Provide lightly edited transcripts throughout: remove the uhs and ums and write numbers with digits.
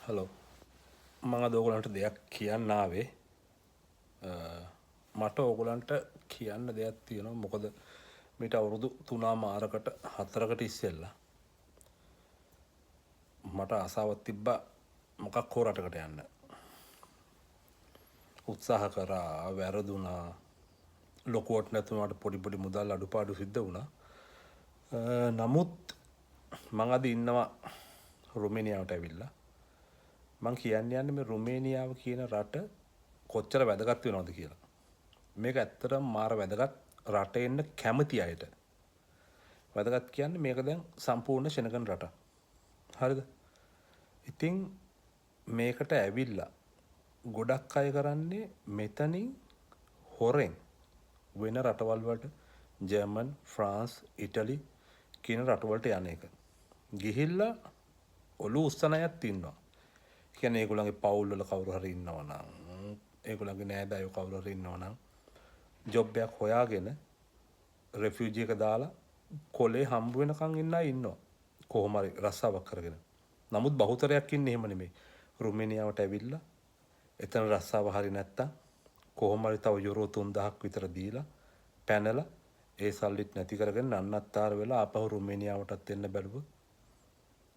Hello මං අද ඕගලන්ට දෙයක් කියන්න ආවේ මට ඕගලන්ට කියන්න දෙයක් තියෙනවා මොකද මීට අවුරුදු 3 4කට ඉස්සෙල්ලා මට ආසාවක් තිබ්බා මොකක් හෝ රටකට යන්න උත්සාහ කරා වැරදුනා ලොකුවට නැතුණාට පොඩි මුදල් අඩුපාඩු සිද්ධ වුණා නමුත් මං අද ඉන්නවා රුමේනියාවට ඇවිල්ලා මං කියන්නේ මේ රුමේනියාව කියන රට කොච්චර වැදගත් වෙනවද කියලා. මේක ඇත්තටම මාර වැදගත් රට එන්න කැමති අයට. වැදගත් කියන්නේ මේක දැන් සම්පූර්ණ ශෙනගන රට. හරිද? ඉතින් මේකට ඇවිල්ලා ගොඩක් අය කරන්නේ මෙතනින් හොරෙන් වෙන රටවල් වලට ජර්මන්, ෆ්‍රාන්ස්, ඉටලි කියන රටවලට යන එක. ගිහිල්ලා ඔලු උස්සන අයත් ඉන්නවා. කියන්නේ ඒගොල්ලන්ගේ පවුල් වල කවුරු හරි ඉන්නවා නම් ඒගොල්ලන්ගේ නෑදෑයෝ කවුරු හරි ඉන්නවා නම් ජොබ් එකක් හොයාගෙන රෙෆියුජි එක දාලා කොලේ හම්බ වෙනකන් ඉන්න අය ඉන්නවා කොහොම හරි රස්සාවක් කරගෙන. නමුත් බහුතරයක් ඉන්නේ එහෙම නෙමෙයි. රුමේනියාවට ඇවිල්ලා එතන රස්සාව හරි නැත්තම් කොහොම හරි තව යුරෝ 3000ක් විතර දීලා පැනලා ඒ සල්ලිත් නැති කරගෙන නන්නත්තර වෙලා ආපහු රුමේනියාවටත් එන්න බැලුවොත්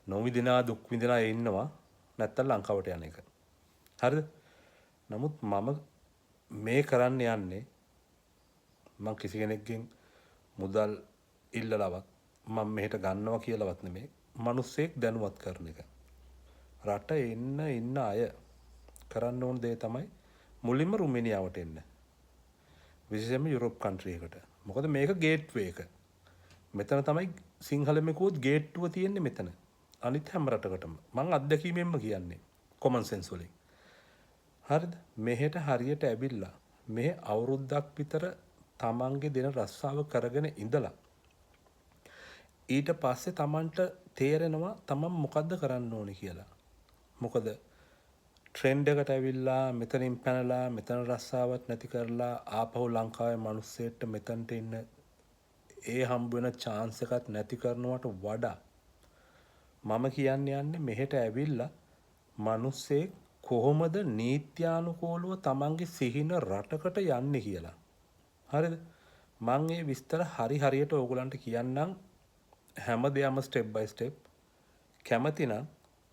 නොවිදිනා දුක් විඳිනා ඉන්නවා. නැත්තම් ලංකාවට යන එක. හරිද? නමුත් මම මේ කරන්න යන්නේ මම කිසි කෙනෙක්ගෙන් මුදල් ඉල්ලලවත් මම මෙහෙට ගන්නවා කියලාවත් නෙමෙයි. මිනිස්සෙක් දැනුවත් කරන එක. රට ඉන්න අය කරන්න ඕන දේ තමයි මුලින්ම රුමේනියාවට එන්න. විශේෂයෙන්ම යුරෝප් කන්ට්‍රි එකට. මොකද මේක ගේට්වේ එක. මෙතන තමයි සිංහලෙම කිව්වොත් ගේට්ටුව තියෙන්නේ මෙතන. අනිත් හැම රටකටම මං අත්දැකීමෙන්ම කියන්නේ කොමන් සෙන්ස් වලින්. හරිද? මෙහෙට හරියට ඇවිල්ලා මෙහෙ අවුරුද්දක් විතර තමන්ගේ දෙන රස්සාව කරගෙන ඉඳලා ඊට පස්සේ තමන්ට තේරෙනවා තමන් මොකද්ද කරන්න ඕනේ කියලා. මොකද ට්‍රෙන්ඩ් එකට ඇවිල්ලා මෙතනින් පැනලා මෙතන රස්සාවක් නැති කරලා ආපහු ලංකාවේ මිනිස්සෙට මෙතනට ඉන්න ඒ හම්බ වෙන chance එකක් නැති කරනවට වඩා මම කියන්නේ මෙහෙට ඇවිල්ලා මිනිස්සේ කොහොමද නීත්‍යානුකූලව තමන්ගේ සිහින රටකට යන්නේ කියලා. හරිද? මම මේ විස්තර හරියට ඕගලන්ට කියන්නම් හැමදේම ස්ටෙප් බයි ස්ටෙප්. කැමති නම්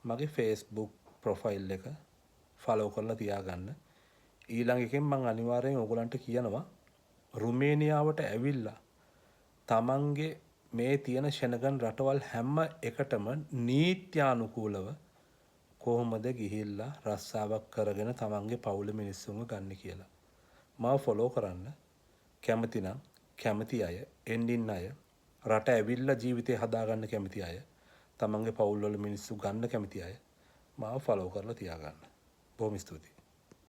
මගේ Facebook ප්‍රොෆයිල් එක ෆලෝ කරලා තියාගන්න. ඊළඟ එකෙන් මම අනිවාර්යෙන් ඕගලන්ට කියනවා රුමේනියාවට ඇවිල්ලා තමන්ගේ මේ තියෙන ශෙනගන් රටවල් හැම එකටම නීත්‍යානුකූලව කොහොමද ගිහිල්ලා රස්සාවක් කරගෙන තමන්ගේ පවුලේ මිනිස්සුන්ව ගන්න කියලා. මාව ෆලෝ කරන්න. කැමති නම් කැමති අය, එන්ඩින් අය, රට ඇවිල්ලා ජීවිතේ හදාගන්න කැමති අය, තමන්ගේ පවුල් වල මිනිස්සු ගන්න කැමති අය මාව ෆලෝ කරලා තියාගන්න. බොහොම ස්තුතියි.